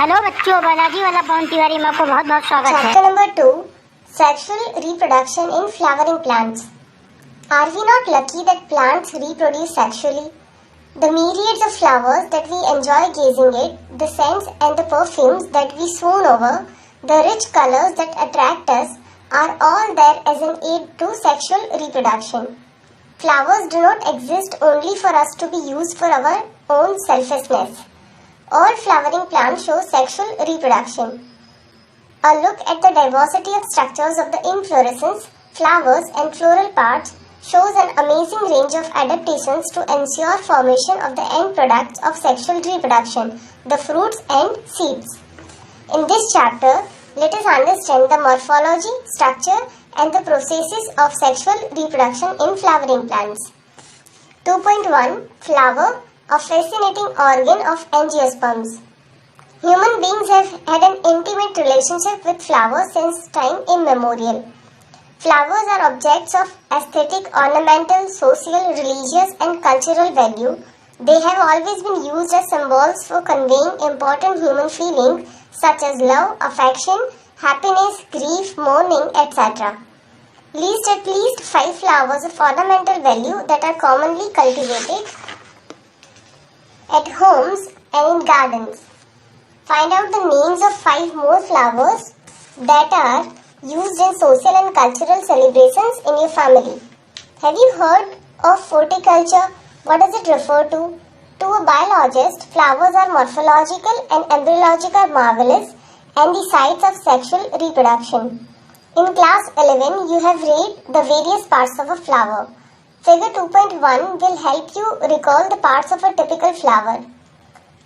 Hello बच्चों, बालाजी वाला पवन तिवारी में आपको बहुत बहुत स्वागत है। Chapter number 2, Sexual Reproduction in Flowering Plants. Are we not lucky that plants reproduce sexually? The myriads of flowers that we enjoy gazing at, the scents and the perfumes that we swoon over, the rich colors that attract us, are all there as an aid to sexual reproduction. Flowers do not exist only for us to be used for our own selfishness. All flowering plants show sexual reproduction. A look at the diversity of structures of the inflorescence, flowers and floral parts shows an amazing range of adaptations to ensure formation of the end products of sexual reproduction, the fruits and seeds. In this chapter, let us understand the morphology, structure and the processes of sexual reproduction in flowering plants. 2.1 Flower, a fascinating organ of angiosperms. Human beings have had an intimate relationship with flowers since time immemorial. Flowers are objects of aesthetic, ornamental, social, religious and cultural value. They have always been used as symbols for conveying important human feelings such as love, affection, happiness, grief, mourning, etc. List at least 5 flowers of ornamental value that are commonly cultivated at homes and in gardens. Find out the names of 5 more flowers that are used in social and cultural celebrations in your family. Have you heard of horticulture? What does it refer to? To a biologist, flowers are morphological and embryological marvelous and the sites of sexual reproduction. In class 11, you have read the various parts of a flower. Figure 2.1 will help you recall the parts of a typical flower.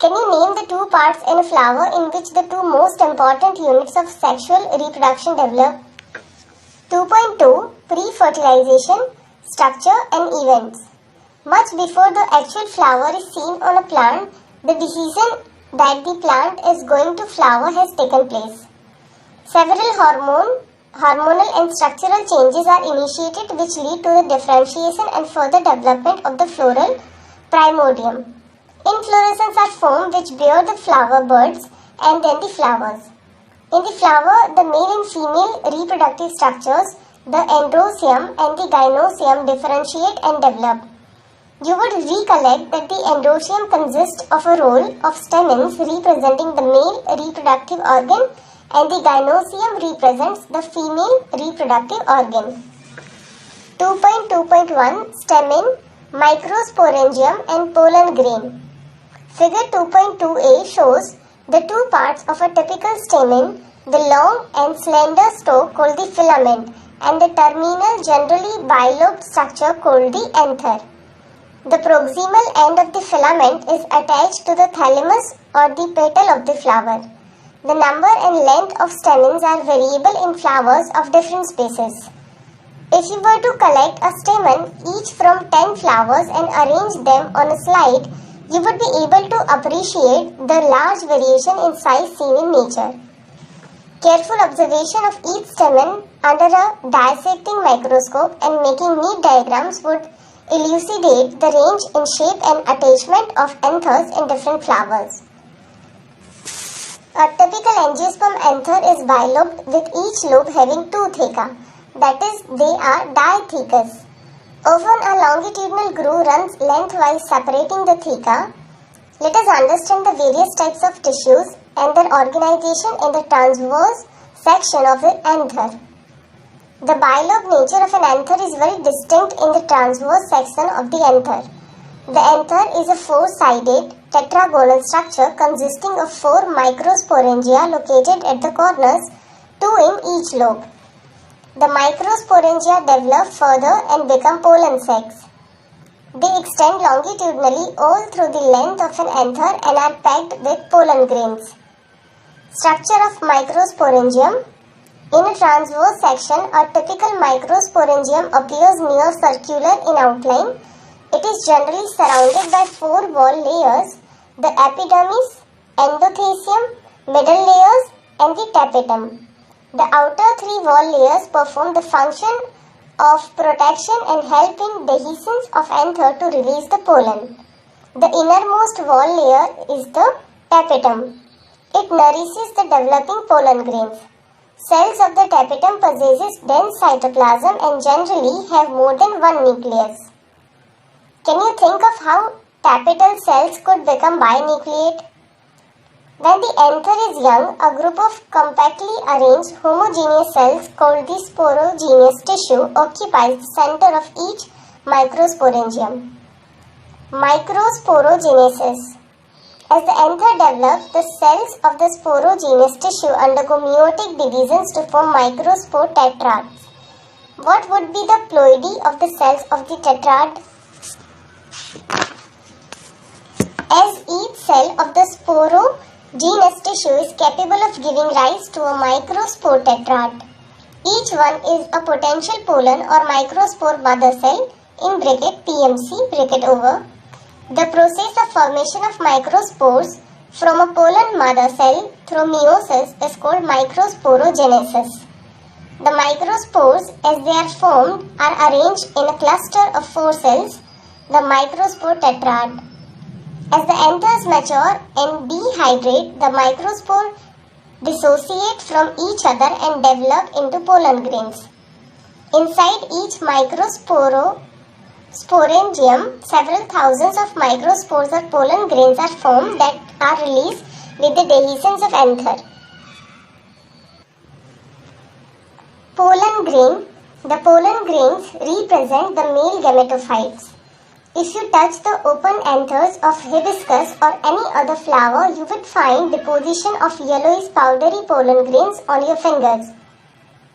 Can you name the 2 parts in a flower in which the 2 most important units of sexual reproduction develop? 2.2 Pre-fertilization, structure and events. Much before the actual flower is seen on a plant, the decision that the plant is going to flower has taken place. Several hormonal and structural changes are initiated which lead to the differentiation and further development of the floral primordium. Inflorescences are formed which bear the flower buds and then the flowers. In the flower, the male and female reproductive structures, the androecium and the gynoecium differentiate and develop. You would recollect that the androecium consists of a row of stamens representing the male reproductive organ and the gynoecium represents the female reproductive organ. 2.2.1 Stamen, microsporangium and pollen grain. Figure 2.2a shows the 2 parts of a typical stamen, the long and slender stalk called the filament and the terminal generally bilobed structure called the anther. The proximal end of the filament is attached to the thalamus or the petal of the flower. The number and length of stamens are variable in flowers of different species. If you were to collect a stamen each from 10 flowers and arrange them on a slide, you would be able to appreciate the large variation in size seen in nature. Careful observation of each stamen under a dissecting microscope and making neat diagrams would elucidate the range in shape and attachment of anthers in different flowers. A typical angiosperm anther is bilobed with each lobe having 2 theca, that is, they are dithecous. Often a longitudinal groove runs lengthwise separating the theca. Let us understand the various types of tissues and their organization in the transverse section of the anther. The bilobed nature of an anther is very distinct in the transverse section of the anther. The anther is a 4-sided tetragonal structure consisting of 4 microsporangia located at the corners, 2 in each lobe. The microsporangia develop further and become pollen sacs. They extend longitudinally all through the length of an anther and are packed with pollen grains. Structure of microsporangium. In a transverse section, a typical microsporangium appears near circular in outline. It is generally surrounded by 4 wall layers, the epidermis, endothecium, middle layers and the tapetum. The outer 3 wall layers perform the function of protection and help in dehiscence of anther to release the pollen. The innermost wall layer is the tapetum. It nourishes the developing pollen grains. Cells of the tapetum possesses dense cytoplasm and generally have more than one nucleus. Can you think of how tapetal cells could become binucleate? When the anther is young, a group of compactly arranged homogeneous cells called the sporogenous tissue occupies the center of each microsporangium. Microsporogenesis. As the anther develops, the cells of the sporogenous tissue undergo meiotic divisions to form microspore tetrads. What would be the ploidy of the cells of the tetrad? As each cell of the sporogenous tissue is capable of giving rise to a microspore tetrad. Each one is a potential pollen or microspore mother cell in bracket PMC bracket over. The process of formation of microspores from a pollen mother cell through meiosis is called microsporogenesis. The microspores, as they are formed, are arranged in a cluster of 4 cells, the microspore tetrad. As the anthers mature and dehydrate, the microspore dissociate from each other and develop into pollen grains. Inside each microsporangium, several thousands of microspores or pollen grains are formed that are released with the dehiscence of anther. Pollen grain. The pollen grains represent the male gametophytes. If you touch the open anthers of hibiscus or any other flower, you would find deposition of yellowish powdery pollen grains on your fingers.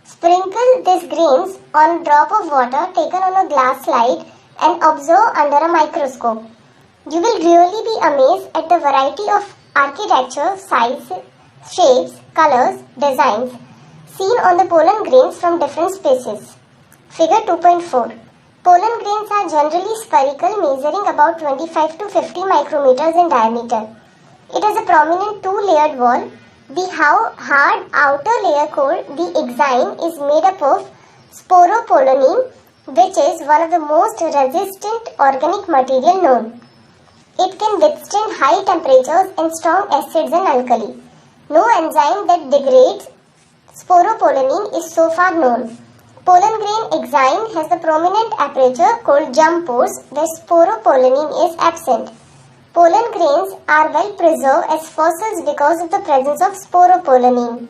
Sprinkle these grains on a drop of water taken on a glass slide and observe under a microscope. You will really be amazed at the variety of architecture, sizes, shapes, colors, designs seen on the pollen grains from different species. Figure 2.4. Pollen grains are generally spherical, measuring about 25 to 50 micrometers in diameter. It has a prominent 2-layered wall. The hard outer layer called the exine is made up of sporopollenin, which is one of the most resistant organic material known. It can withstand high temperatures and strong acids and alkali. No enzyme that degrades sporopollenin is so far known. Pollen grain exine has the prominent aperture called jump pores where sporopollenin is absent. Pollen grains are well preserved as fossils because of the presence of sporopollenin.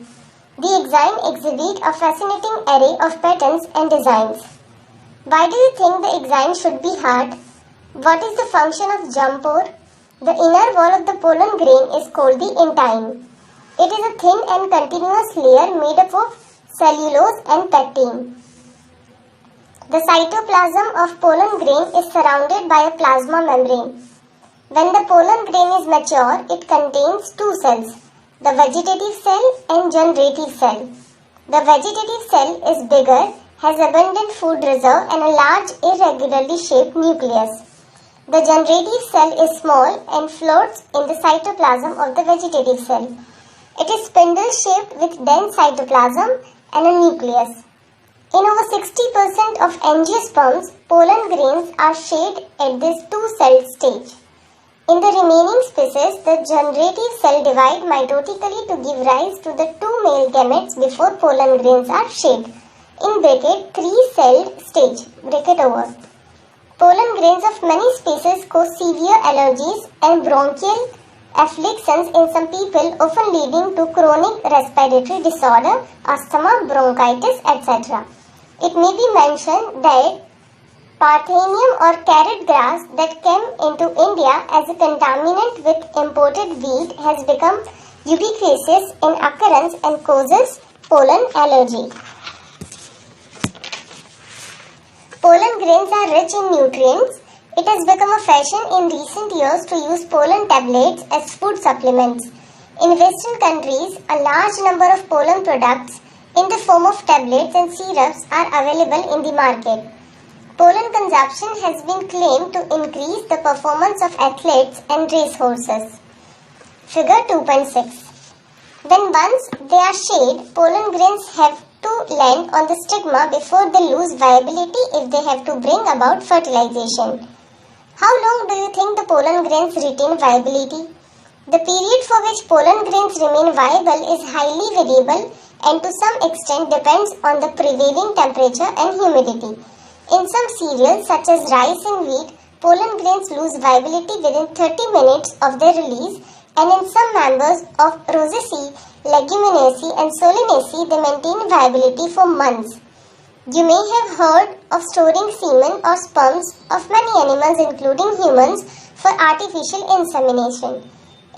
The exine exhibit a fascinating array of patterns and designs. Why do you think the exine should be hard? What is the function of jump pore? The inner wall of the pollen grain is called the intine. It is a thin and continuous layer made up of cellulose and pectin. The cytoplasm of pollen grain is surrounded by a plasma membrane. When the pollen grain is mature, it contains 2 cells, the vegetative cell and generative cell. The vegetative cell is bigger, has abundant food reserve and a large irregularly shaped nucleus. The generative cell is small and floats in the cytoplasm of the vegetative cell. It is spindle-shaped with dense cytoplasm and a nucleus. In over 60% of angiosperms, pollen grains are shaped at this 2-celled stage. In the remaining species, the generative cell divide mitotically to give rise to the 2 male gametes before pollen grains are shaped. In bracket 3-celled stage, bracket over. Pollen grains of many species cause severe allergies and bronchial afflictions in some people, often leading to chronic respiratory disorder, asthma, bronchitis, etc. It may be mentioned that Parthenium or carrot grass that came into India as a contaminant with imported wheat has become ubiquitous in occurrence and causes pollen allergy. Pollen grains are rich in nutrients. It has become a fashion in recent years to use pollen tablets as food supplements. In Western countries, a large number of pollen products in the form of tablets and syrups are available in the market. Pollen consumption has been claimed to increase the performance of athletes and racehorses. Figure 2.6. When once they are shed, pollen grains have to land on the stigma before they lose viability if they have to bring about fertilization. How long do you think the pollen grains retain viability? The period for which pollen grains remain viable is highly variable and to some extent depends on the prevailing temperature and humidity. In some cereals such as rice and wheat, pollen grains lose viability within 30 minutes of their release, and in some members of Rosaceae, Leguminosae and Solanaceae they maintain viability for months. You may have heard of storing semen or sperms of many animals including humans for artificial insemination.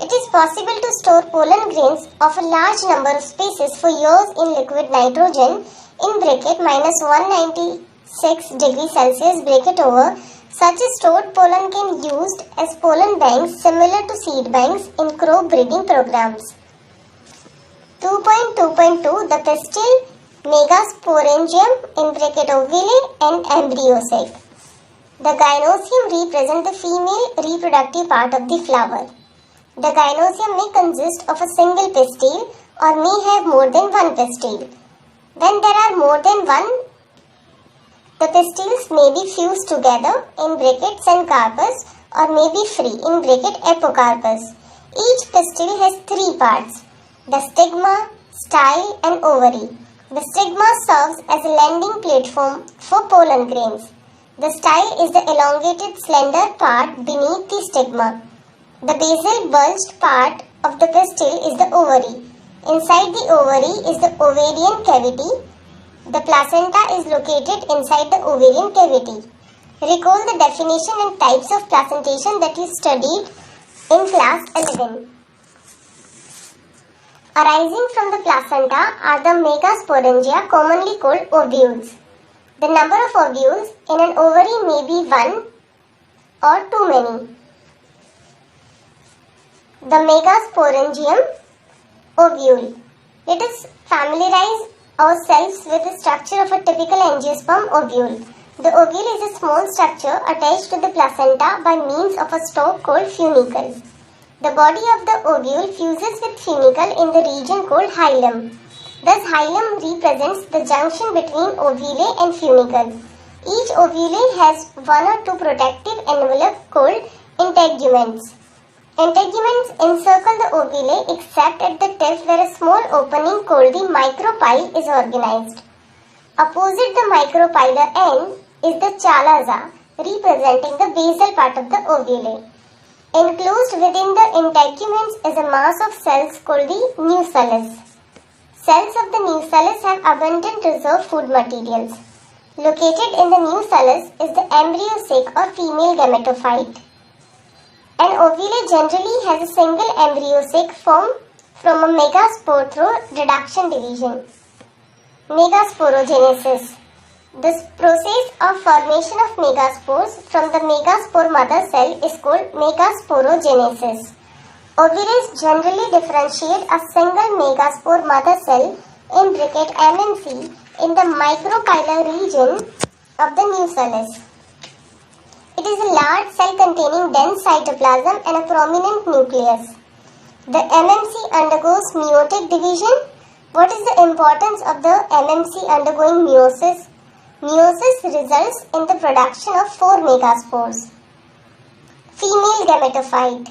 It is possible to store pollen grains of a large number of species for years in liquid nitrogen in -196 degrees Celsius over. Such stored pollen can be used as pollen banks similar to seed banks in crop breeding programs. 2.2.2 The pistil Megasporangium ovule and embryo sac. The gynosium represents the female reproductive part of the flower. The gynosium may consist of a single pistil or may have more than one pistil. When there are more than one, the pistils may be fused together (and carpus) or may be free (apocarpus). Each pistil has three parts: the stigma, style and ovary. The stigma serves as a landing platform for pollen grains. The style is the elongated slender part beneath the stigma. The basal bulged part of the pistil is the ovary. Inside the ovary is the ovarian cavity. The placenta is located inside the ovarian cavity. Recall the definition and types of placentation that you studied in class 11. Arising from the placenta are the megasporangia, commonly called ovules. The number of ovules in an ovary may be one or too many. The megasporangium ovule. Let us familiarize ourselves with the structure of a typical angiosperm ovule. The ovule is a small structure attached to the placenta by means of a stalk called funicle. The body of the ovule fuses with funicle in the region called hilum. Thus, hilum represents the junction between ovule and funicle. Each ovule has one or two protective envelope called integuments. Integuments encircle the ovule except at the tip where a small opening called the micropyle is organized. Opposite the micropylar end is the chalaza, representing the basal part of the ovule. Enclosed within the integuments is a mass of cells called the nucellus. Cells of the nucellus have abundant reserve food materials. Located in the nucellus is the embryo sac or female gametophyte. An ovule generally has a single embryo sac formed from a megaspore through reduction division. Megasporogenesis. This process of formation of megaspores from the megaspore mother cell is called megasporogenesis. Ovules generally differentiate a single megaspore mother cell (MMC) in the micropylar region of the nucellus. It is a large cell containing dense cytoplasm and a prominent nucleus. The MMC undergoes meiotic division. What is the importance of the MMC undergoing meiosis? Meiosis results in the production of 4 megaspores. Female gametophyte.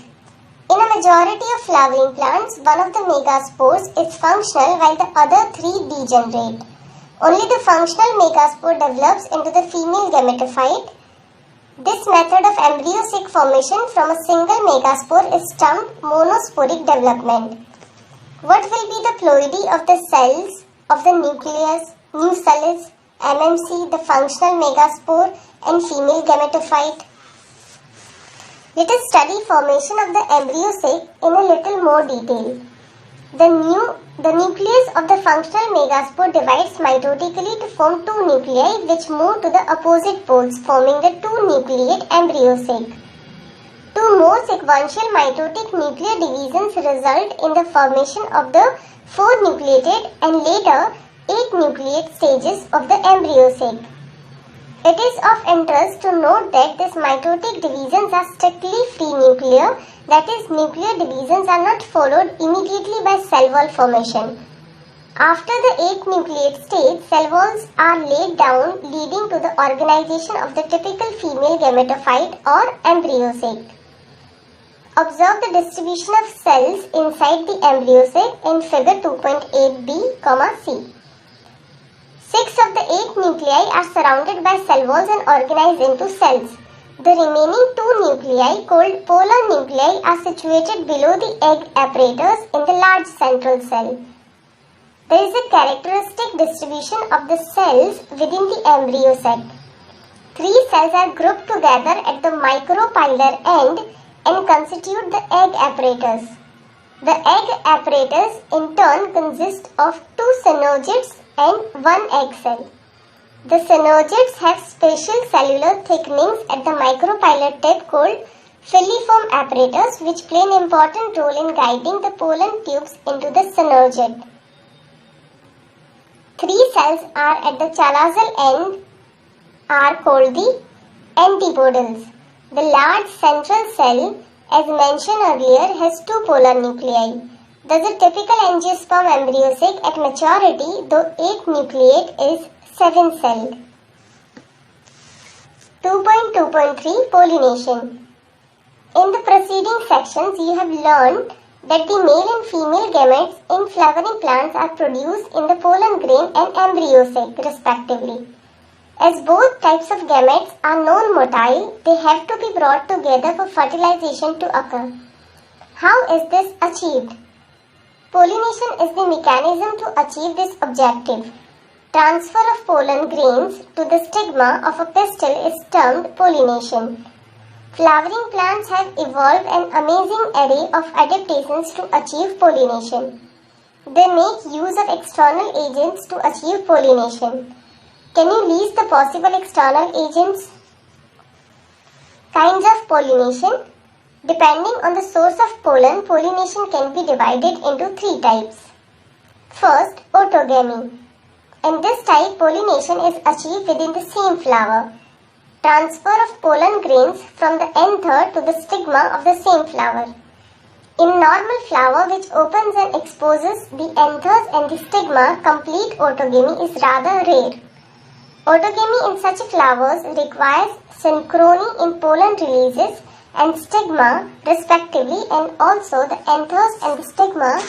In a majority of flowering plants, one of the megaspores is functional while the other 3 degenerate. Only the functional megaspore develops into the female gametophyte. This method of embryo sac formation from a single megaspore is termed monosporic development. What will be the ploidy of the cells of the nucleus, nucellus, MMC, the functional megaspore and female gametophyte? Let us study formation of the embryo sac in a little more detail. The nucleus of the functional megaspore divides mitotically to form 2 nuclei which move to the opposite poles, forming the 2-nucleate embryo sac. 2 more sequential mitotic nuclear divisions result in the formation of the 4-nucleated and later 8-nucleate stages of the embryo sac. It is of interest to note that these mitotic divisions are strictly free nuclear, that is, nuclear divisions are not followed immediately by cell wall formation. After the 8-nucleate stage, cell walls are laid down, leading to the organization of the typical female gametophyte or embryo sac. Observe the distribution of cells inside the embryo sac in figure 2.8b, C. 6 of the 8 nuclei are surrounded by cell walls and organized into cells. The remaining 2 nuclei, called polar nuclei, are situated below the egg apparatus in the large central cell. There is a characteristic distribution of the cells within the embryo sac. 3 cells are grouped together at the micropylar end and constitute the egg apparatus. The egg apparatus in turn consists of 2 synergids and 1 egg cell. The synergids have special cellular thickenings at the micropylar tip called filiform apparatus, which play an important role in guiding the pollen tubes into the synergid. 3 cells are at the chalazal end are called the antipodals. The large central cell, as mentioned earlier, has 2 polar nuclei. Thus, a typical angiosperm embryo sac at maturity, though 8 nucleate, is 7-celled. 2.2.3 Pollination. In the preceding sections, you have learned that the male and female gametes in flowering plants are produced in the pollen grain and embryo sac, respectively. As both types of gametes are non-motile, they have to be brought together for fertilization to occur. How is this achieved? Pollination is the mechanism to achieve this objective. Transfer of pollen grains to the stigma of a pistil is termed pollination. Flowering plants have evolved an amazing array of adaptations to achieve pollination. They make use of external agents to achieve pollination. Can you list the possible external agents? Kinds of pollination. Depending on the source of pollen, pollination can be divided into 3 types. First, autogamy. In this type, pollination is achieved within the same flower. Transfer of pollen grains from the anther to the stigma of the same flower. In normal flower which opens and exposes the anthers and the stigma, complete autogamy is rather rare. Autogamy in such flowers requires synchrony in pollen releases and stigma respectively, and also the anthers and the stigma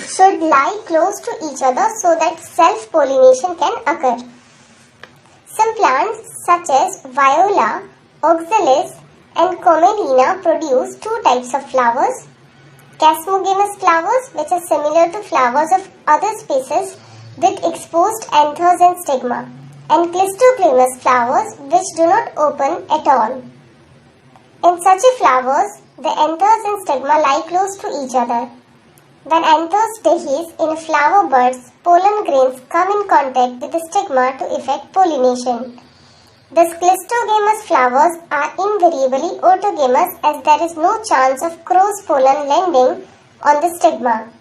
should lie close to each other so that self-pollination can occur. Some plants such as Viola, Oxalis and Commelina produce 2 types of flowers. Chasmogamous flowers, which are similar to flowers of other species with exposed anthers and stigma, and Clistoglamous flowers which do not open at all. In such flowers, the anthers and stigma lie close to each other. When anthers dehisce in flower buds, pollen grains come in contact with the stigma to effect pollination. Thus, clistogamous flowers are invariably autogamous, as there is no chance of cross pollen landing on the stigma.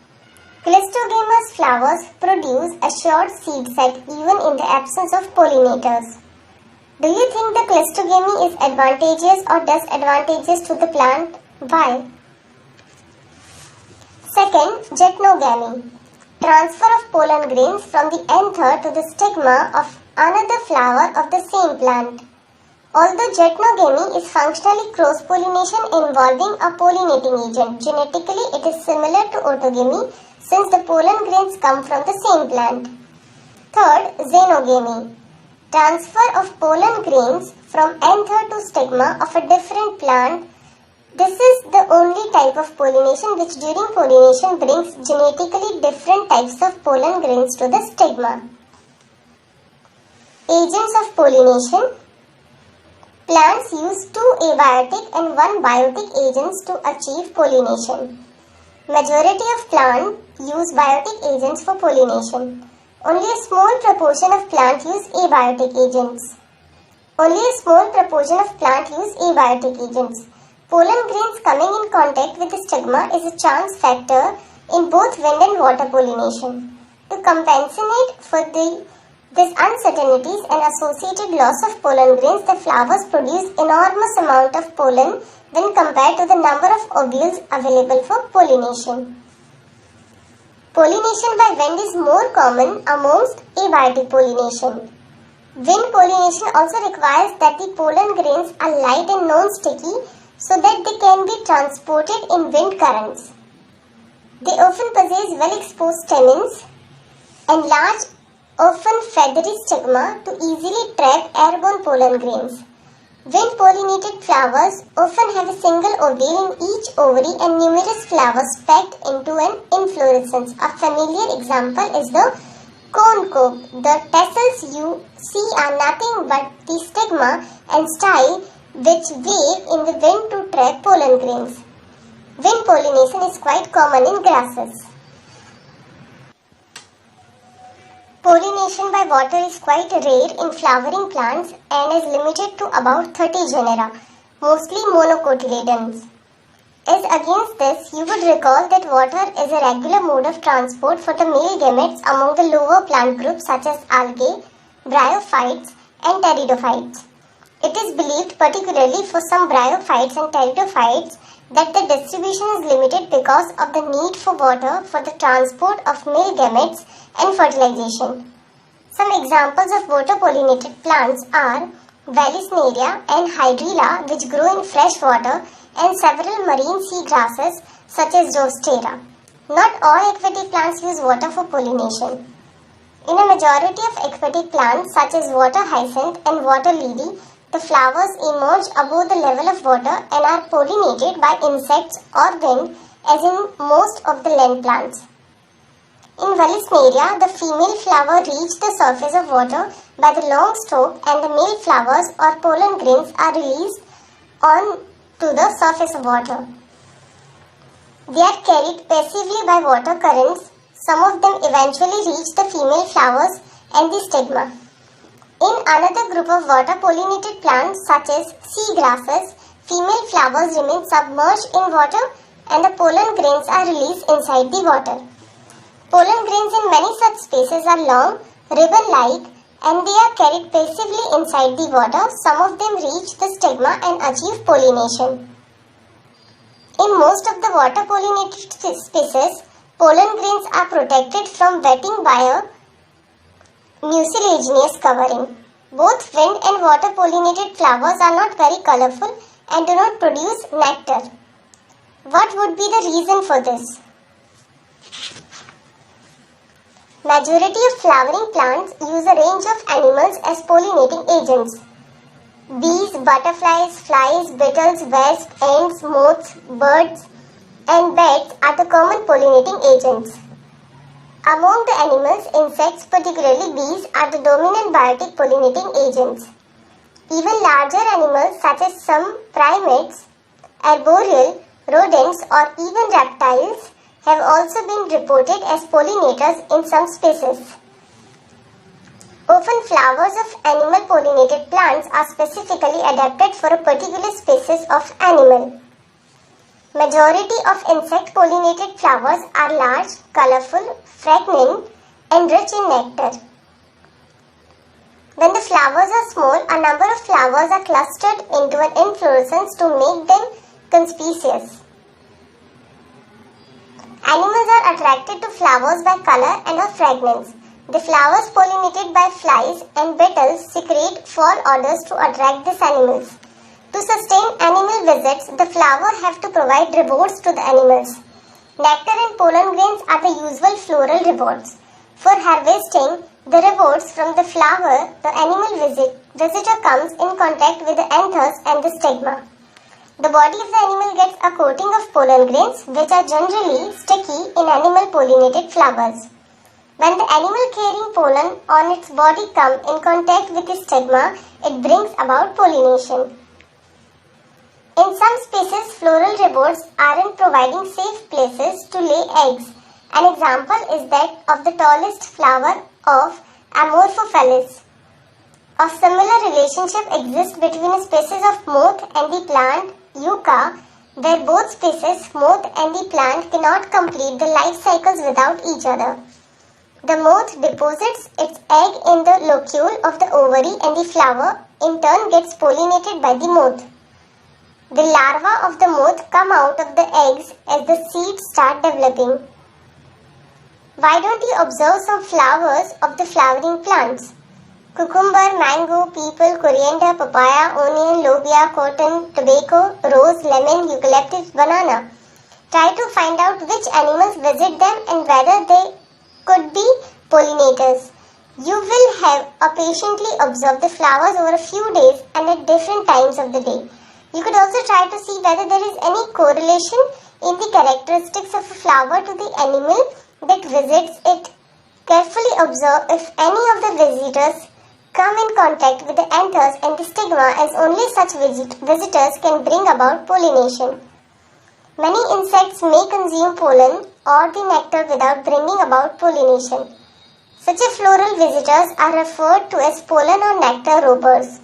Clistogamous flowers produce a short seed set even in the absence of pollinators. Do you think the clistogamy is advantageous or disadvantageous to the plant? Why? Second, geitonogamy. Transfer of pollen grains from the anther to the stigma of another flower of the same plant. Although geitonogamy is functionally cross-pollination involving a pollinating agent, genetically it is similar to autogamy since the pollen grains come from the same plant. Third, xenogamy. Transfer of pollen grains from anther to stigma of a different plant. This is the only type of pollination which during pollination brings genetically different types of pollen grains to the stigma. Agents of pollination. Plants use 2 abiotic and 1 biotic agents to achieve pollination. Majority of plants use biotic agents for pollination. Only a small proportion of plants use abiotic agents. Pollen grains coming in contact with the stigma is a chance factor in both wind and water pollination. To compensate for these uncertainties and associated loss of pollen grains, the flowers produce enormous amount of pollen when compared to the number of ovules available for pollination. Pollination by wind is more common amongst abiotic pollination. Wind pollination also requires that the pollen grains are light and non-sticky so that they can be transported in wind currents. They often possess well-exposed stamens and large, often feathery stigma to easily trap airborne pollen grains. Wind-pollinated flowers often have a single ovule in each ovary and numerous flowers packed into an inflorescence. A familiar example is the corncove. The tassels you see are nothing but the stigma and style which wave in the wind to trap pollen grains. Wind pollination is quite common in grasses. Pollination by water is quite rare in flowering plants and is limited to about 30 genera, mostly monocotyledons. As against this, you would recall that water is a regular mode of transport for the male gametes among the lower plant groups such as algae, bryophytes, and pteridophytes. It is believed, particularly for some bryophytes and pteridophytes, that the distribution is limited because of the need for water for the transport of male gametes and fertilization. Some examples of water-pollinated plants are Vallisneria and Hydrilla, which grow in fresh water, and several marine sea grasses such as Zostera. Not all aquatic plants use water for pollination. In a majority of aquatic plants such as water hyacinth and water lily, the flowers emerge above the level of water and are pollinated by insects or wind, as in most of the land plants. In Vallisneria, the female flower reaches the surface of water by the long stalk and the male flowers or pollen grains are released on to the surface of water. They are carried passively by water currents. Some of them eventually reach the female flowers and the stigma. In another group of water-pollinated plants such as sea grasses, female flowers remain submerged in water and the pollen grains are released inside the water. Pollen grains in many such species are long, ribbon-like, and they are carried passively inside the water. Some of them reach the stigma and achieve pollination. In most of the water-pollinated species, pollen grains are protected from wetting by a mucilaginous covering. Both wind and water-pollinated flowers are not very colorful and do not produce nectar. What would be the reason for this? Majority of flowering plants use a range of animals as pollinating agents. Bees, butterflies, flies, beetles, wasps, ants, moths, birds, and bats are the common pollinating agents. Among the animals, insects, particularly bees, are the dominant biotic pollinating agents. Even larger animals such as some primates, arboreal, rodents, or even reptiles have also been reported as pollinators in some species. Often flowers of animal pollinated plants are specifically adapted for a particular species of animal. Majority of insect pollinated flowers are large, colorful, fragrant, and rich in nectar. When the flowers are small, a number of flowers are clustered into an inflorescence to make them conspicuous. Animals are attracted to flowers by color and of fragrance. The flowers pollinated by flies and beetles secrete fall odors to attract these animals. To sustain animal visits, the flower have to provide rewards to the animals. Nectar and pollen grains are the usual floral rewards. For harvesting the rewards from the flower, the animal visitor comes in contact with the anthers and the stigma. The body of the animal gets a coating of pollen grains, which are generally sticky in animal pollinated flowers. When the animal carrying pollen on its body comes in contact with the stigma, it brings about pollination. In some species, floral rewards are in providing safe places to lay eggs. An example is that of the tallest flower of Amorphophallus. A similar relationship exists between a species of moth and the plant Yucca, where both species, moth and the plant, cannot complete the life cycles without each other. The moth deposits its egg in the locule of the ovary and the flower in turn gets pollinated by the moth. The larvae of the moth come out of the eggs as the seeds start developing. Why don't you observe some flowers of the flowering plants? cucumber, mango, peepal, coriander, papaya, onion, lobia, cotton, tobacco, rose, lemon, eucalyptus, banana. Try to find out which animals visit them and whether they could be pollinators. You will have to patiently observe the flowers over a few days and at different times of the day. You could also try to see whether there is any correlation in the characteristics of a flower to the animal that visits it. Carefully observe if any of the visitors come in contact with the anthers and the stigma, as only such visitors can bring about pollination. Many insects may consume pollen or the nectar without bringing about pollination. Such a floral visitors are referred to as pollen or nectar robbers.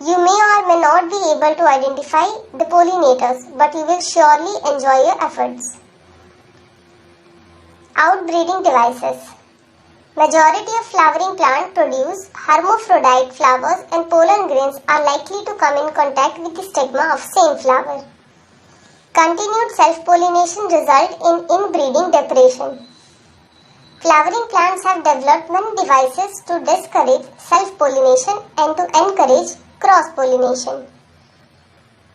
You may or may not be able to identify the pollinators, but you will surely enjoy your efforts. Outbreeding devices. Majority of flowering plants produce hermaphrodite flowers, and pollen grains are likely to come in contact with the stigma of same flower. Continued self-pollination result in inbreeding depression. Flowering plants have development devices to discourage self-pollination and to encourage cross-pollination.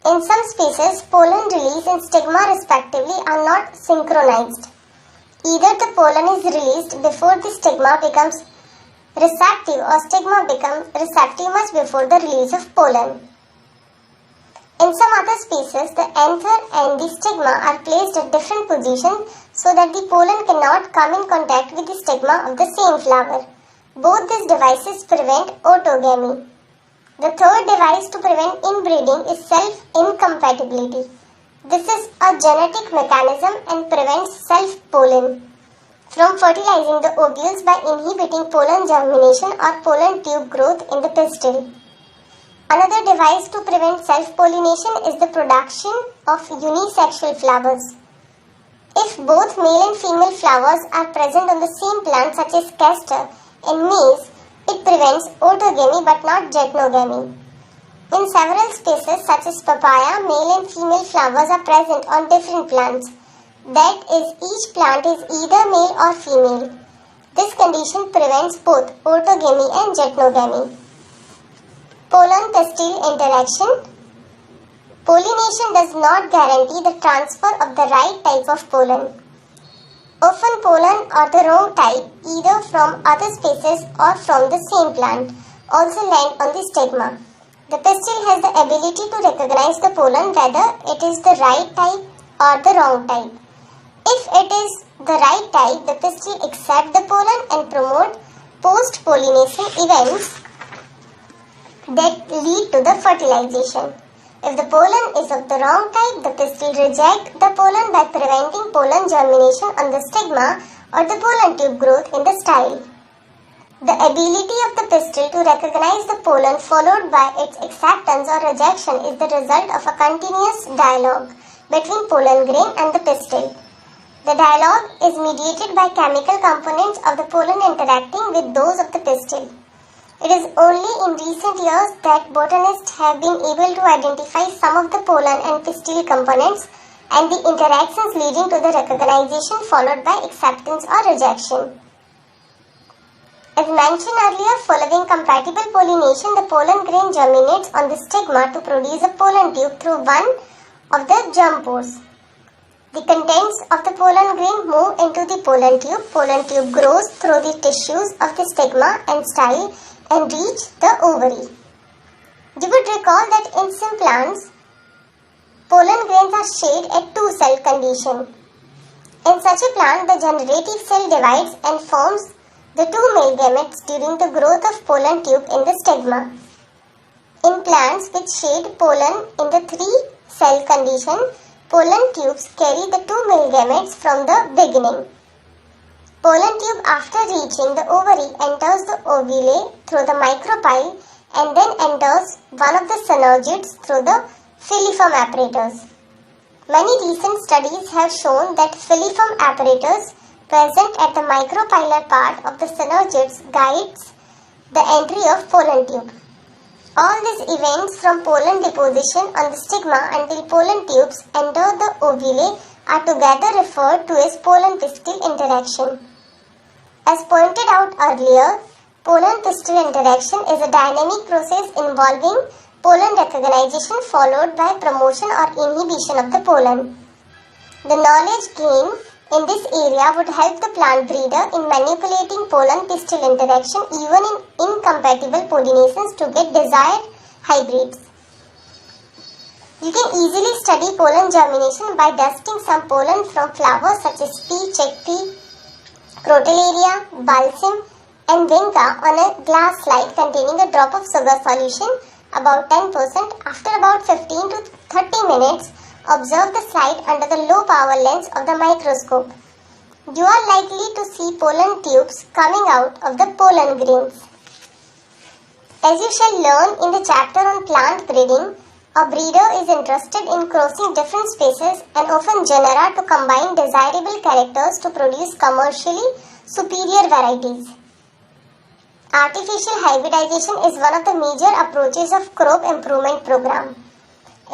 In some species, pollen release and stigma respectively are not synchronized. Either the pollen is released before the stigma becomes receptive or stigma becomes receptive much before the release of pollen. In some other species, the anther and the stigma are placed at different positions so that the pollen cannot come in contact with the stigma of the same flower. Both these devices prevent autogamy. The third device to prevent inbreeding is self-incompatibility. This is a genetic mechanism and prevents self-pollen from fertilizing the ovules by inhibiting pollen germination or pollen tube growth in the pistil. Another device to prevent self-pollination is the production of unisexual flowers. If both male and female flowers are present on the same plant, such as castor and maize, it prevents autogamy but not geitonogamy. In several species such as papaya, male and female flowers are present on different plants. That is, each plant is either male or female. This condition prevents both autogamy and geitonogamy. Pollen-pistil interaction. Pollination does not guarantee the transfer of the right type of pollen. Often pollen or the wrong type, either from other species or from the same plant, also land on the stigma. The pistil has the ability to recognize the pollen whether it is the right type or the wrong type. If it is the right type, the pistil accepts the pollen and promote post-pollination events that lead to the fertilization. If the pollen is of the wrong type, the pistil rejects the pollen by preventing pollen germination on the stigma or the pollen tube growth in the style. The ability of the pistil to recognize the pollen followed by its acceptance or rejection is the result of a continuous dialogue between pollen grain and the pistil. The dialogue is mediated by chemical components of the pollen interacting with those of the pistil. It is only in recent years that botanists have been able to identify some of the pollen and pistil components and the interactions leading to the recognition followed by acceptance or rejection. As mentioned earlier, following compatible pollination, the pollen grain germinates on the stigma to produce a pollen tube through one of the germ pores. The contents of the pollen grain move into the pollen tube. Pollen tube grows through the tissues of the stigma and style and reach the ovary. You would recall that in some plants, pollen grains are shared at two-cell condition. In such a plant, the generative cell divides and forms the two male gametes during the growth of pollen tube in the stigma. In plants which shade pollen in the three-cell condition, pollen tubes carry the two male gametes from the beginning. Pollen tube, after reaching the ovary, enters the ovule through the micropyle and then enters one of the synergids through the filiform apparatus. Many recent studies have shown that filiform apparatus present at the micropylar part of the synergids guides the entry of pollen tube. All these events from pollen deposition on the stigma until pollen tubes enter the ovule are together referred to as pollen-pistil interaction. As pointed out earlier, Pollen-pistil interaction is a dynamic process involving pollen recognition followed by promotion or inhibition of the pollen. The knowledge gained in this area would help the plant breeder in manipulating pollen-pistil interaction even in incompatible pollinations to get desired hybrids. You can easily study pollen germination by dusting some pollen from flowers such as pea, chickpea, crotalaria, balsam and vinca on a glass slide containing a drop of sugar solution about 10%. After about 15 to 30 minutes, observe the slide under the low power lens of the microscope. You are likely to see pollen tubes coming out of the pollen grains. As you shall learn in the chapter on plant breeding, a breeder is interested in crossing different species and often genera to combine desirable characters to produce commercially superior varieties. Artificial hybridization is one of the major approaches of crop improvement program.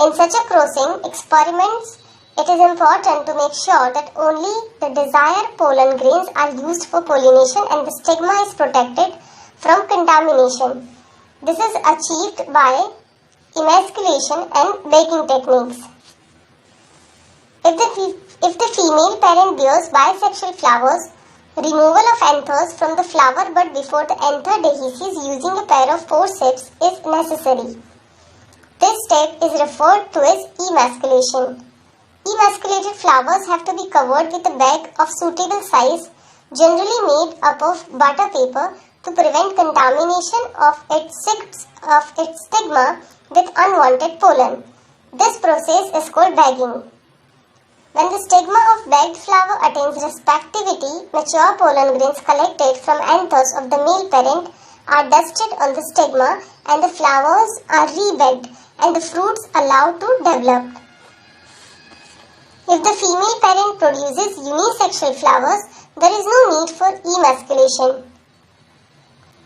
In such a crossing experiments, it is important to make sure that only the desired pollen grains are used for pollination and the stigma is protected from contamination. This is achieved by emasculation and baking techniques. If the female parent bears bisexual flowers, removal of anthers from the flower bud before the anther dehisces using a pair of forceps is necessary. This step is referred to as emasculation. Emasculated flowers have to be covered with a bag of suitable size, generally made up of butter paper, to prevent contamination of its stigma with unwanted pollen. This process is called bagging. When the stigma of bagged flower attains respectivity, mature pollen grains collected from anthers of the male parent are dusted on the stigma and the flowers are rebagged and the fruits allowed to develop. If the female parent produces unisexual flowers, there is no need for emasculation.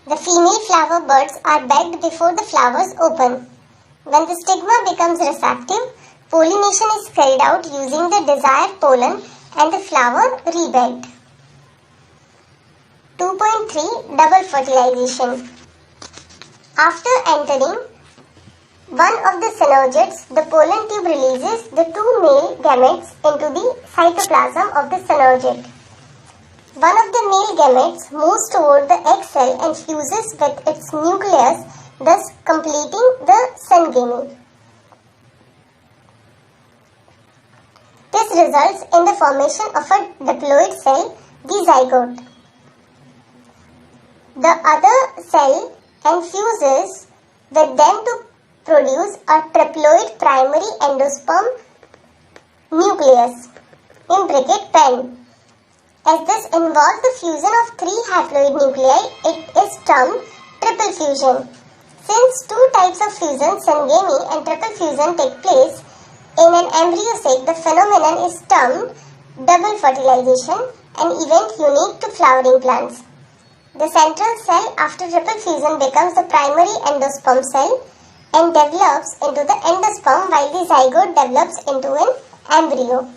The female flower buds are bagged before the flowers open. When the stigma becomes receptive, pollination is carried out using the desired pollen and the flower rebagged. 2.3 Double fertilization. After entering one of the synergids, the pollen tube releases the two male gametes into the cytoplasm of the synergid. One of the male gametes moves toward the egg cell and fuses with its nucleus, thus completing the syngamy. This results in the formation of a diploid cell, the zygote. The other cell enfuses with them to produce a triploid primary endosperm nucleus, in bracket pen. As this involves the fusion of three haploid nuclei, it is termed triple fusion. Since two types of fusion, syngamy and triple fusion, take place in an embryo sac, the phenomenon is termed double fertilization, an event unique to flowering plants. The central cell after triple fusion becomes the primary endosperm cell and develops into the endosperm while the zygote develops into an embryo.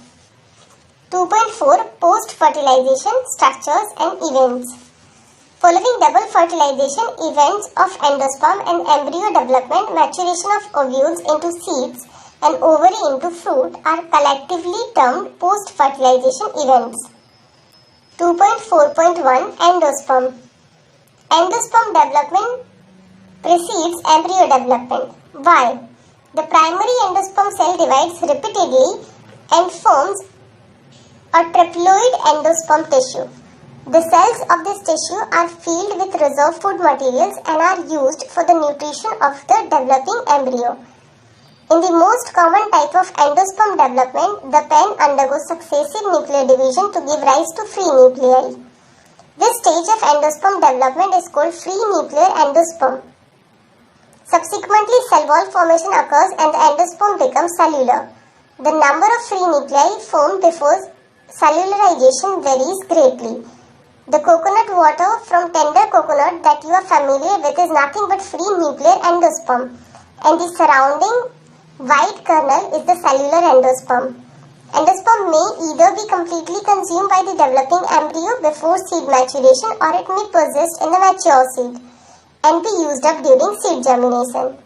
2.4 Post-fertilization structures and events. Following double fertilization, events of endosperm and embryo development, maturation of ovules into seeds and ovary into fruit are collectively termed post-fertilization events. 2.4.1 Endosperm. Endosperm development precedes embryo development. Why? The primary endosperm cell divides repeatedly and forms a triploid endosperm tissue. The cells of this tissue are filled with reserve food materials and are used for the nutrition of the developing embryo. In the most common type of endosperm development, the pen undergoes successive nuclear division to give rise to free nuclei. This stage of endosperm development is called free nuclear endosperm. Subsequently, cell wall formation occurs and the endosperm becomes cellular. The number of free nuclei formed before cellularization varies greatly. The coconut water from tender coconut that you are familiar with is nothing but free nuclear endosperm, and the surrounding white kernel is the cellular endosperm. Endosperm may either be completely consumed by the developing embryo before seed maturation, or it may persist in the mature seed and be used up during seed germination.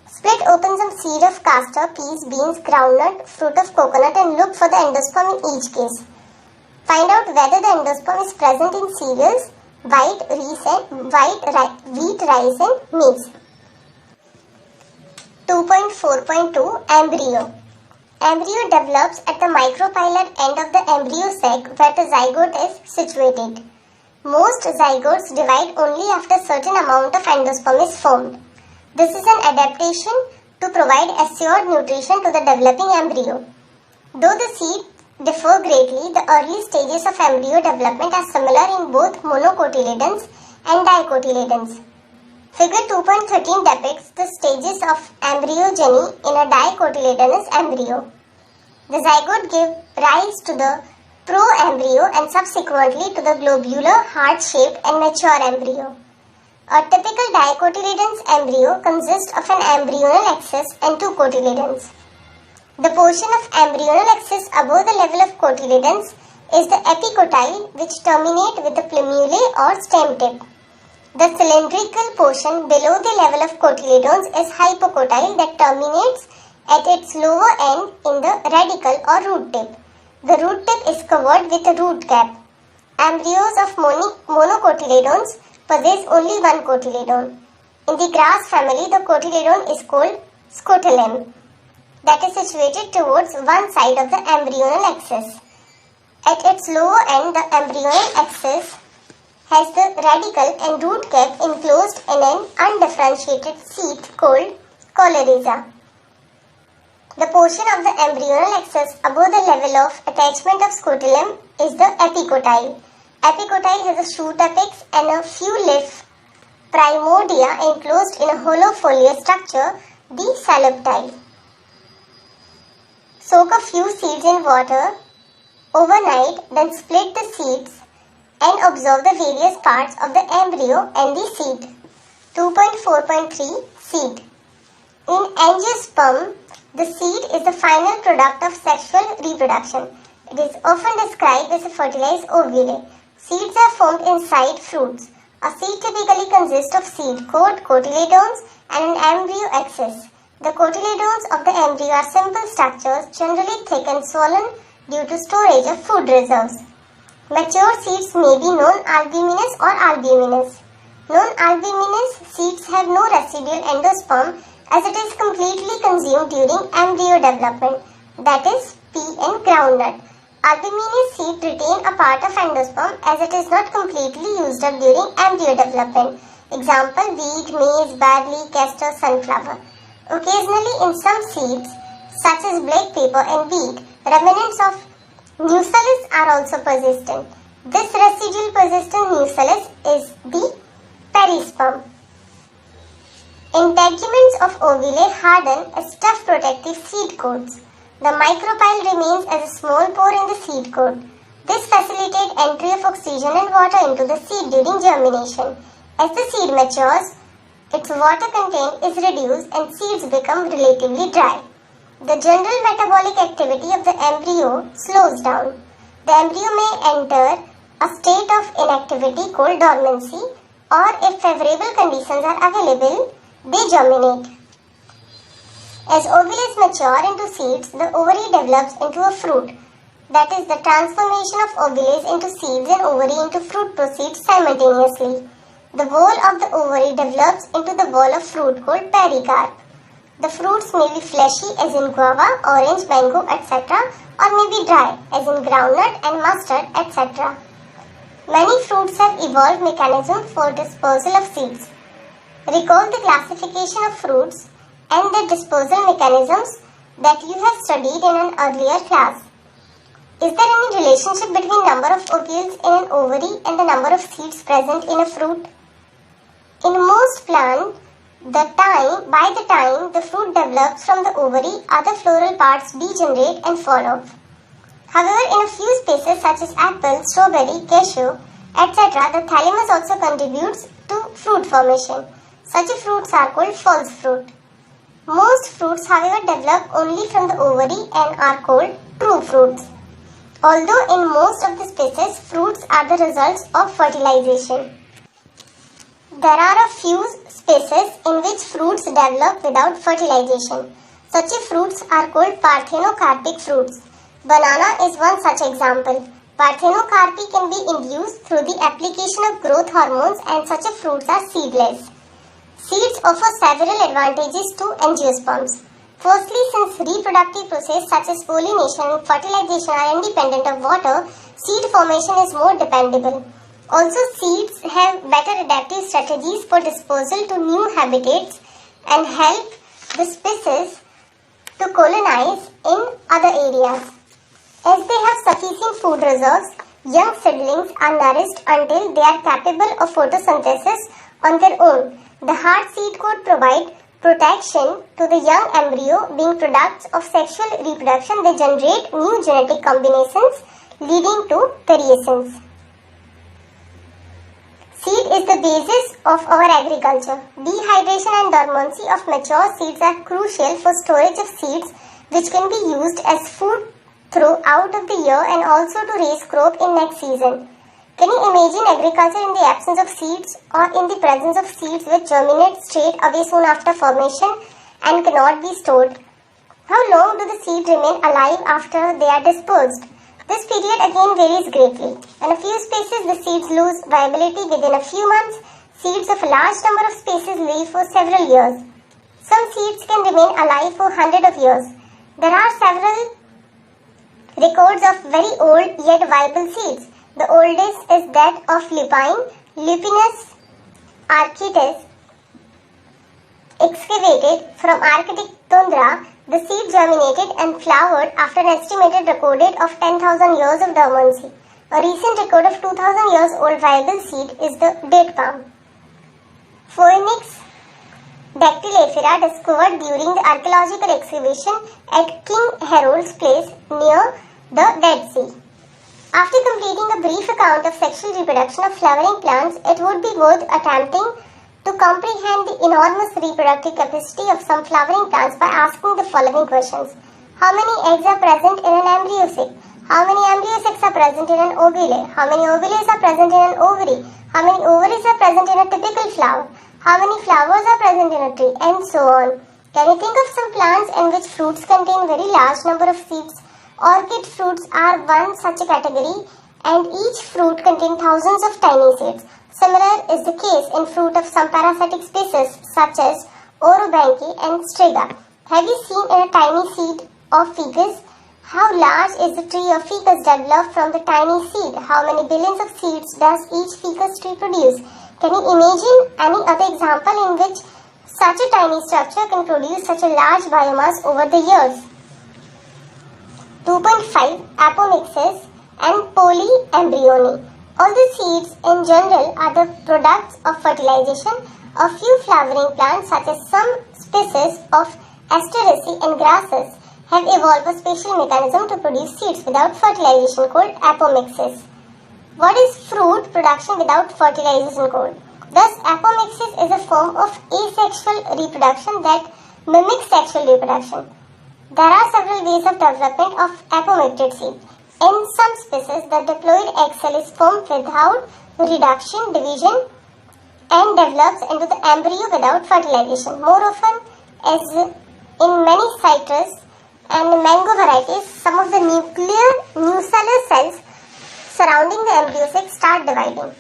Split open some seed of castor, peas, beans, groundnut, fruit of coconut and look for the endosperm in each case. Find out whether the endosperm is present in cereals, wheat, rice and maize. 2.4.2 Embryo. Embryo develops at the micropylar end of the embryo sac where the zygote is situated. Most zygotes divide only after a certain amount of endosperm is formed. This is an adaptation to provide assured nutrition to the developing embryo. Though the seed differ greatly, the early stages of embryo development are similar in both monocotyledons and dicotyledons. Figure 2.13 depicts the stages of embryogeny in a dicotyledonous embryo. The zygote gives rise to the proembryo and subsequently to the globular, heart-shaped and mature embryo. A typical dicotyledonous embryo consists of an embryonal axis and two cotyledons. The portion of embryonal axis above the level of cotyledons is the epicotyle, which terminate with the plumule or stem tip. The cylindrical portion below the level of cotyledons is hypocotyle that terminates at its lower end in the radicle or root tip. The root tip is covered with a root cap. Embryos of monocotyledons possess only one cotyledon. In the grass family, the cotyledon is called scutellum, that is situated towards one side of the embryonal axis. At its lower end, the embryonal axis has the radicle and root cap enclosed in an undifferentiated sheath called coleryza. The portion of the embryonal axis above the level of attachment of scutellum is the epicotyle. Epicotyle has a shoot apex and a few leaf primordia enclosed in a hollow foliar structure, the saloptyle. Soak a few seeds in water overnight, then split the seeds and observe the various parts of the embryo and the seed. 2.4.3 Seed. In angiosperm, the seed is the final product of sexual reproduction. It is often described as a fertilized ovule. Seeds are formed inside fruits. A seed typically consists of seed coat, cotyledons and an embryo axis. The cotyledons of the embryo are simple structures, generally thick and swollen due to storage of food reserves. Mature seeds may be non-albuminous or albuminous. Non-albuminous seeds have no residual endosperm as it is completely consumed during embryo development, that is, pea and groundnut. Albuminous seeds retain a part of endosperm as it is not completely used up during embryo development. Example: wheat, maize, barley, castor, sunflower. Occasionally in some seeds, such as black pepper and wheat, remnants of nucellus are also persistent. This residual persistent nucellus is the perisperm. Integuments of ovule harden as tough protective seed coats. The micropyle remains as a small pore in the seed coat. This facilitates entry of oxygen and water into the seed during germination. As the seed matures, its water content is reduced and seeds become relatively dry. The general metabolic activity of the embryo slows down. The embryo may enter a state of inactivity called dormancy, or if favorable conditions are available, they germinate. As ovules mature into seeds, the ovary develops into a fruit. That is, the transformation of ovules into seeds and ovary into fruit proceeds simultaneously. The wall of the ovary develops into the ball of fruit called pericarp. The fruits may be fleshy as in guava, orange, mango, etc. or may be dry as in groundnut and mustard, etc. Many fruits have evolved mechanisms for dispersal of seeds. Recall the classification of fruits and their dispersal mechanisms that you have studied in an earlier class. Is there any relationship between number of ovules in an ovary and the number of seeds present in a fruit? In most plants, by the time the fruit develops from the ovary, other floral parts degenerate and fall off. However, in a few species such as apple, strawberry, cashew, etc., the thalamus also contributes to fruit formation. Such fruits are called false fruit. Most fruits, however, develop only from the ovary and are called true fruits. Although in most of the species, fruits are the results of fertilization. There are a few species in which fruits develop without fertilization. Such fruits are called parthenocarpic fruits. Banana is one such example. Parthenocarpy can be induced through the application of growth hormones, and such fruits are seedless. Seeds offer several advantages to angiosperms. Firstly, since reproductive processes such as pollination and fertilization are independent of water, seed formation is more dependable. Also, seeds have better adaptive strategies for disposal to new habitats and help the species to colonize in other areas. As they have sufficient food reserves, young seedlings are nourished until they are capable of photosynthesis on their own. The hard seed coat provides protection to the young embryo. Being products of sexual reproduction, they generate new genetic combinations leading to variations. Seed is the basis of our agriculture. Dehydration and dormancy of mature seeds are crucial for storage of seeds, which can be used as food throughout of the year and also to raise crop in next season. Can you imagine agriculture in the absence of seeds or in the presence of seeds which germinate straight away soon after formation and cannot be stored? How long do the seeds remain alive after they are dispersed? This period again varies greatly. In a few species, the seeds lose viability within a few months. Seeds of a large number of species live for several years. Some seeds can remain alive for hundreds of years. There are several records of very old yet viable seeds. The oldest is that of lupine, Lupinus archytes, excavated from Arctic tundra. The seed germinated and flowered after an estimated recorded of 10,000 years of dormancy. A recent record of 2,000 years old viable seed is the date palm. Phoenix dactylophora, discovered during the archaeological excavation at King Harold's Place near the Dead Sea. After completing a brief account of sexual reproduction of flowering plants, it would be worth attempting to comprehend the enormous reproductive capacity of some flowering plants by asking the following questions. How many eggs are present in an embryo sac? How many embryo sacs are present in an ovule? How many ovules are present in an ovary? How many ovaries are present in a typical flower? How many flowers are present in a tree? And so on. Can you think of some plants in which fruits contain very large number of seeds? Orchid fruits are one such a category, and each fruit contains thousands of tiny seeds. Similar is the case in fruit of some parasitic species such as Orobanche and Striga. Have you seen in a tiny seed of ficus? How large is the tree of ficus developed from the tiny seed? How many billions of seeds does each ficus tree produce? Can you imagine any other example in which such a tiny structure can produce such a large biomass over the years? 2.5 Apomixis and Polyembryony. Although seeds in general are the products of fertilization, a few flowering plants such as some species of Asteraceae and grasses have evolved a special mechanism to produce seeds without fertilization called apomixis. What is fruit production without fertilization called? Thus, apomixis is a form of asexual reproduction that mimics sexual reproduction. There are several ways of development of apomicted seed. In some species, the diploid egg cell is formed without reduction, division, and develops into the embryo without fertilization. More often, as in many citrus and mango varieties, some of the nuclear cells surrounding the embryo sac start dividing,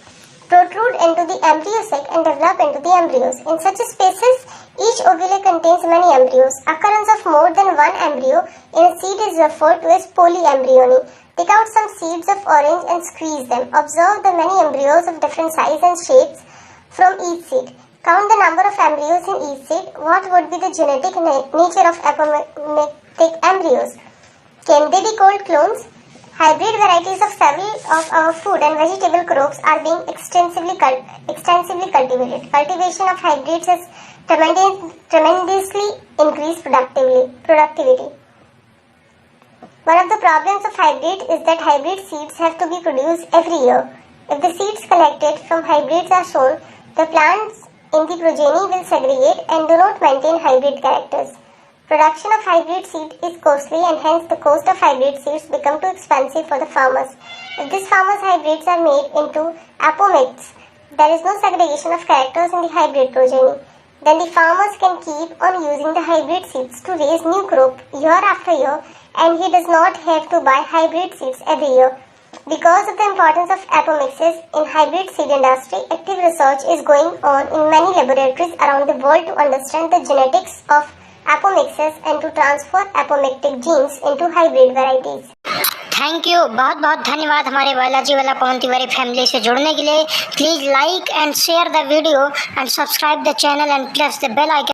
protrude into the embryo sac and develop into the embryos. In such species, each ovule contains many embryos. Occurrence of more than one embryo in a seed is referred to as polyembryony. Take out some seeds of orange and squeeze them. Observe the many embryos of different size and shapes from each seed. Count the number of embryos in each seed. What would be the genetic nature of apomictic embryos? Can they be called clones? Hybrid varieties of several of our food and vegetable crops are being extensively cultivated. Cultivation of hybrids has tremendously increased productivity. One of the problems of hybrid is that hybrid seeds have to be produced every year. If the seeds collected from hybrids are sown, the plants in the progeny will segregate and do not maintain hybrid characters. Production of hybrid seed is costly and hence the cost of hybrid seeds become too expensive for the farmers. If these farmers' hybrids are made into apomixes, there is no segregation of characters in the hybrid progeny. Then the farmers can keep on using the hybrid seeds to raise new crop year after year, and he does not have to buy hybrid seeds every year. Because of the importance of apomixes in hybrid seed industry, active research is going on in many laboratories around the world to understand the genetics of apomixes and to transfer apomictic genes into hybrid varieties. Thank you, बहुत बहुत धन्यवाद हमारे बालाजी वाला पवन Tiwari family से जुड़ने के लिए. Please like and share the video and subscribe the channel and press the bell icon.